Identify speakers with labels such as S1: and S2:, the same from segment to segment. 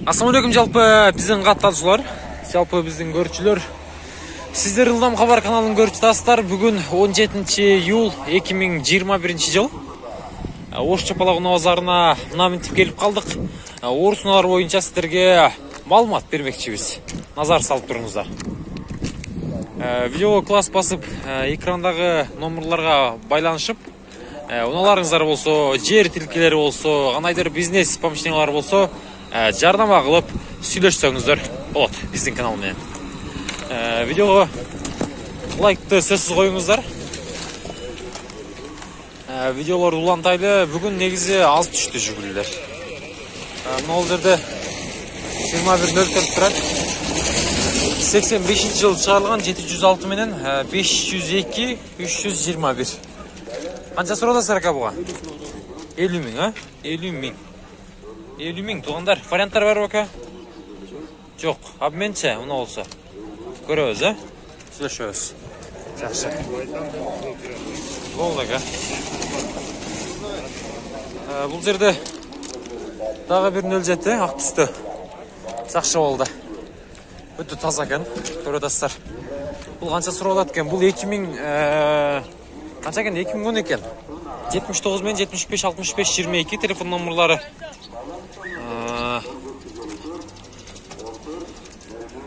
S1: Assalamualaikum жалпы биздин катташуулар, жалпы биздин көрүүчүлөр. Сиздер Ылдам кабар каналын көрүп жатасыздар. Бүгүн 17 июл 2021 жыл. Ош Чапалагына базарына мынамынтип келип калдык. Орусуналар боюнча сиздерге маалымат бермекчибиз. Назар салып туруңуздар. Видео класс басып, экрандагы номерларга байланышып, уналарыңыздар болсо, жер тилкелери болсо, кандайдыр бизнес помощниялар болсо, жардама кылып сүйлөшсөңүздөр болот биздин канал менен. Видеого лайкты сөзсүз коюңуздар. Видеолор улантайлы. Бүгүн негизи аз түштү жүгүлүлөр. Мына жерде 21.04 турат. 85 жыл чыгарылган 706 менен 502 321. Канча сураласыздар ака буга? 50 миң, а? 50 миң. 50 миң туугандар. Варианттар бар ака? Жок, обменче уна болсо. Көрөбүз, а? Сүйлөшөбүз. Жакшы. Болду ака. Бул жерде дагы бир 07 ак түстө. Жакшы болду. Өтө таза экен, көрүп атасыздар. Бул канча суралат экен? Бул 2000 канча экен? 2010 экен. 79 менен 75 65 22 телефон номерлары.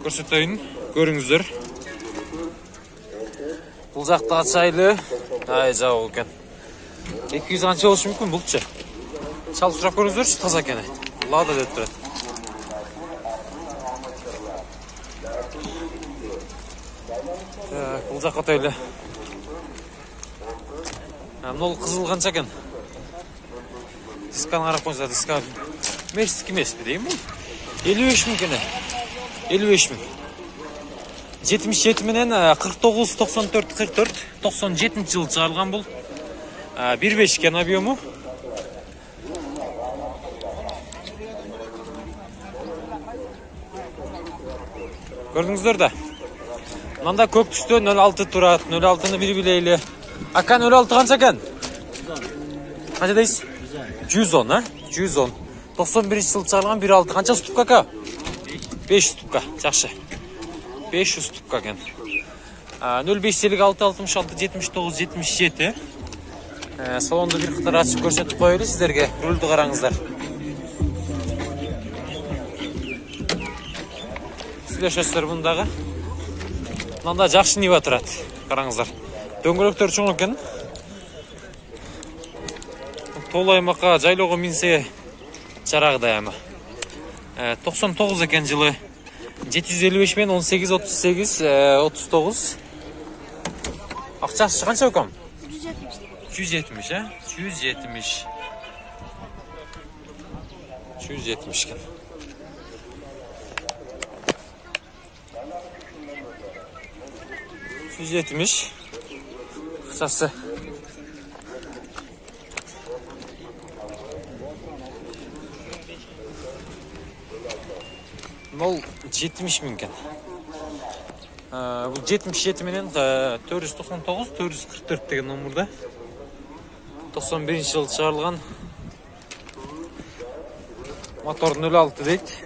S1: Көрсөтөйүн, көрүңүздөр. Бул жакта ачайлы. Жабык экен. 200 канча болушу мүмкүн булчу. Чал сурап көрүңүздөрчү, таза экен. Лада деп турат. Бул жакка өтөйлү. Мынол кызыл канча экен? Дисканы карап коюңуздар, диска мерстик эмеспи дейм бул. 55 миң экен. 55 миң. 77 менен 49 94 44 97 жыл чыгарылган бул. 1.5 экен объему. Көрдүңүздөр да. Мында көк түстө 06 турат. 06-ны бир билейли. Ака 06 канча экен? Канча дейсиз? 110, а? 110. 91 жыл чыгарылган 1.6. Канча ступка ака? 5 ступка. Жакшы. 500 ступка экен. 0556 66 79 77. Салонду бир кытар ачып көрсөтүп коелу сиздерге. Рулду караңыздар. Сүйлөшөсүздөр мындагы. Мында жакшы Нива турат. Караңыздар. Дөңгөлөктөр чоң экен. Толуу аймакка жайлоого минсе жарагыдай ама. 99 экен жылы. 755 менен 18 38 39. Акчасы канча өкөм? 170, а? 170. 170 экен. Акчасы. Мол 70 миң экен. Бул 77 менен 499 444 деген номерде. 91 жыл чыгарылган. Мотор 06 дейт.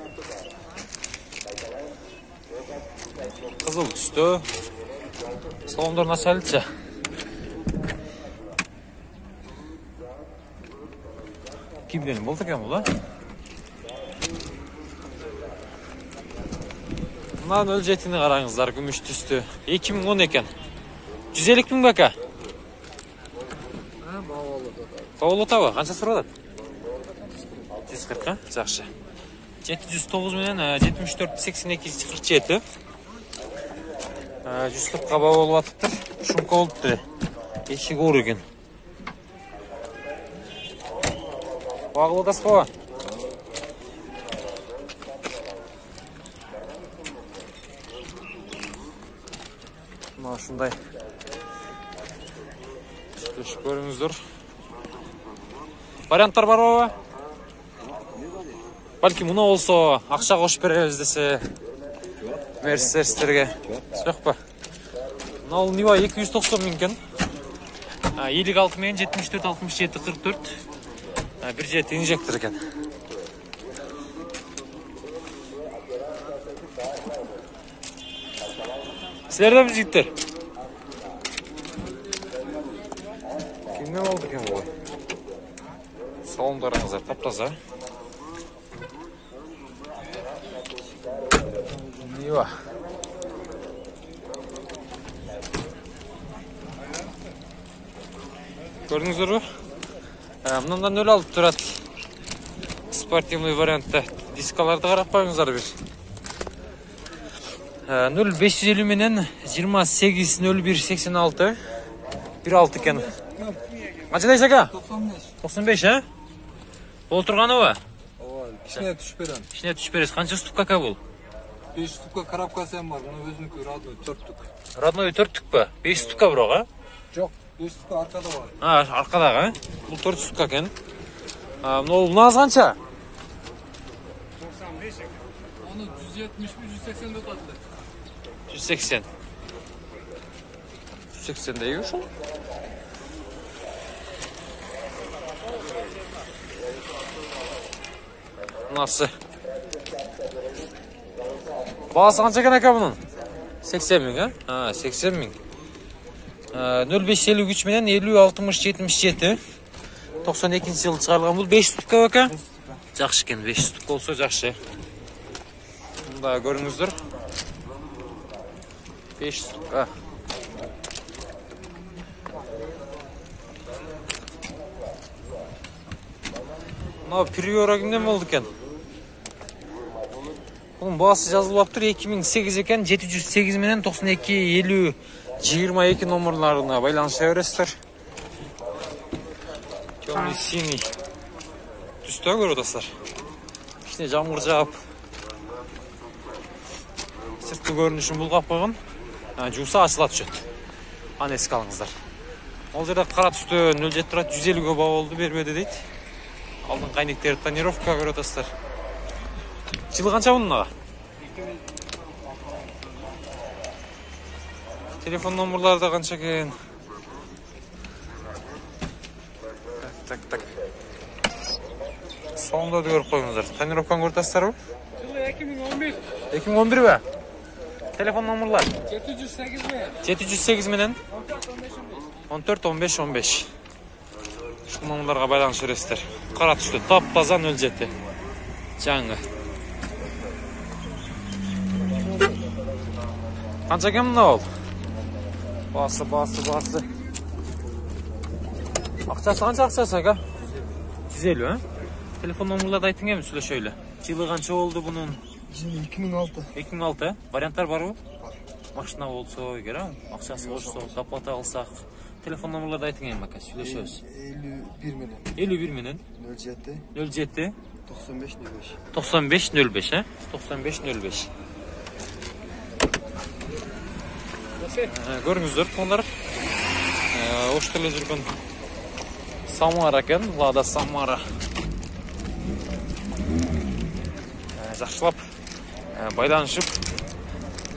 S1: Кызыл түстө. Салондор началыча. Кимден болду экен бул, а? Мына 07-ни караңыздар, күмүш түстү. 2010 экен. 150 миң ака? Баалуу табы, канча суралат? 140, а? Жакшы. 709 менен 74 82 47. 140 баа болуп атыптыр. Шумка болуптур. Эшик оор экен. Багылы таспаба. Ушундай. Көрүңүздөр. Варианттар барбы? Балки муна болсо акча кошуп беребиз десе. Мерстерге. Жокпу? Мына Нива 290 миң экен. 56 менен 74 67 44. Bir jet injector ekan. Sizlerden jigitler. Kimden oldu ekan bu? Salonlarыңыздар таптаза. Нива. Көрдіңіздер бе? Мындан 0,6 тұрады. Спортивный вариантта. Дискаларды қарап қойыңыздар бір. 0,550 менен 28,01,86. 1,6 екен. Қаншадайсыз ака? 95, а? Ол тұрғаны ба?
S2: Ішіне түшіп берем.
S1: Ішіне түшіп бересіз. Қанша ступка ака бұл?
S2: 5 ступка коробкасы бар. Бұны өзінікі родной 4 түк.
S1: Родной 4 түк па? 5 ступка бірақ, а?
S2: Жоқ, 5 ступка арқада бар.
S1: Арқадағы, а? Бұл 4 ступка екен. Мұныңыз қанша?
S2: 95 екен. Оны 170-180 деп атады.
S1: 180. 180 deyik uşul. Nasıl? Bağısı qancha ekan aka bunun? 80 ming, ha? Ha, 80 ming. 0553 менен 50-60-77. 92-жылы çıkarılgan бұл 5 ступка aka? Жақшы екен, 5 ступка болса жақшы. Мында көріңіздер. 5 ступка. Мына приора кімден болды екен? Бұның бағасы жазылып тұр 2008 екен, 708 менен 92-50-22 номерларына байланыша бересіздер. Темный синий. Түсті көріп отырсыздар. Ішіне жамғыр жауып. Сыртқы көрінішін бұлғап қойған. Жуса ашыла түшеді. Аны еске алыңыздар. Ол жерде қара түсті 07 тұрады, 150-ге баға болды бермеді дейді. Алдың қайнектері тонировка көріп отырсыздар. Жылы қанша бұның аға? Телефон номерлары да қанша екен? Так. Соңында да көріп қойыңыздар. Тонировканы көріп отырсыздар ба?
S2: Жылы 2011.
S1: 2011 бе? Телефон номерлар?
S2: 708 менен.
S1: 708 менен 14-15-15. Şu номерларға байланыс бересіздер. Қара түсті, тап-таза 07. Жаңы. Қанша екен мына ол? Басы. Ақшасы қанша ақшасы ака? 150, а? Телефон номерларды айтың ем, сөйле шөйле. Жылы қанша болды бұның?
S2: Жылы 2006.
S1: 2006, варианттар бар ғой? Машина болса егер, ақшасы болса, доплата алсақ. Телефон номерларды айтың ем, ака, сөйле шөз.
S2: 51 менен.
S1: 51 менен?
S2: 07.
S1: 07.
S2: 95-05.
S1: 95-05, а? 95-05. Көріңіздер, тоңдар. Оштылы жүрген Самара екен, Лада Самара. Жақшылап, байланышып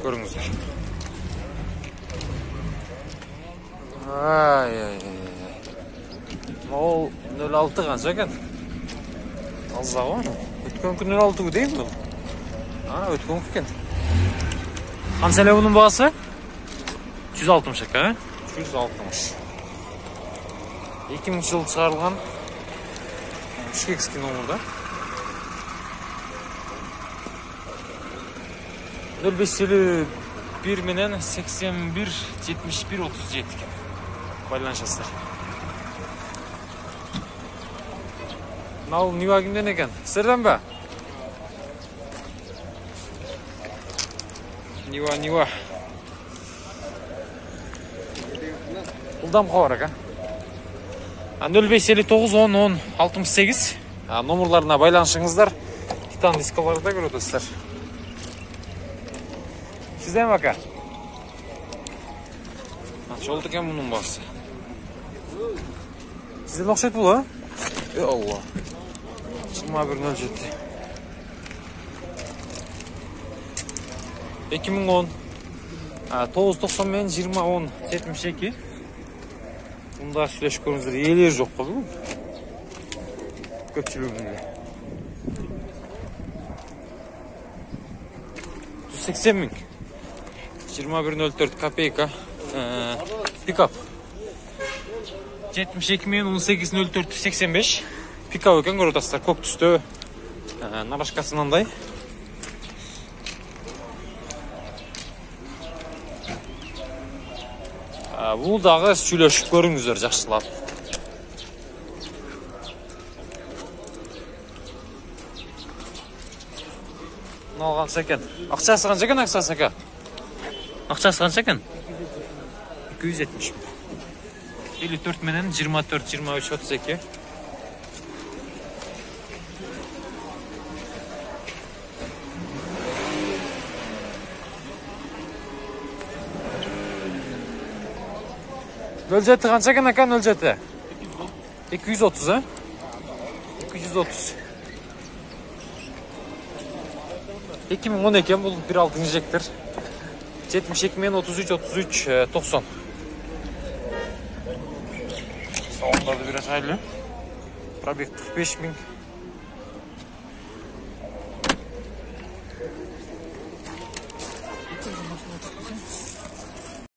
S1: көріңіздер. Ол 06 қанша екен? Алза ғой? Өткен күн 06 деймін бұл? Өткен күн. Қанша әлі бұның бағасы? 160 екен, 160. 2000 жылы шығарылған Шекский номерда. 0551 менен 81-71-37 екен. Байланышасыздар. Мынау Нива кімден екен? Сіздерден бе? Нива. Бұлдам қауар екен. 0559-10-10-68 номерларына байланышыңыздар. Титан дискаларды көріп отырсыздар. Сізден бе ака? Жолды екен мұның бағысы. Сізден ұқсайды бұл, а? Алла. 2107. 2010. 990 мен 20-10-72. Бұнда сөйлеш көріңіздер, елер жоқ қой бұл. Көпшілігінде. 80 ming. 21.04 kopeyka. Pikap. 72 milyon 18.0485. Pikap ekan көріп отырсыздар. Көк түсті. Нарашкасы мынандай. Бұл дағы сөйлешіп көріңіздер жақсылап. Алған сәкен. Ақшасы қанша екен ақшасы ака? Ақшасы қанша екен? 270. 54 менен 24, 23, 32. Nöl jeti qancha ekan aka nöl jeti? 230 ha? 230. 2010 ekan bu 1.6 injektor. 72 men 33 33 90. Salonlarda biraz hayli. Пробег 45 bin.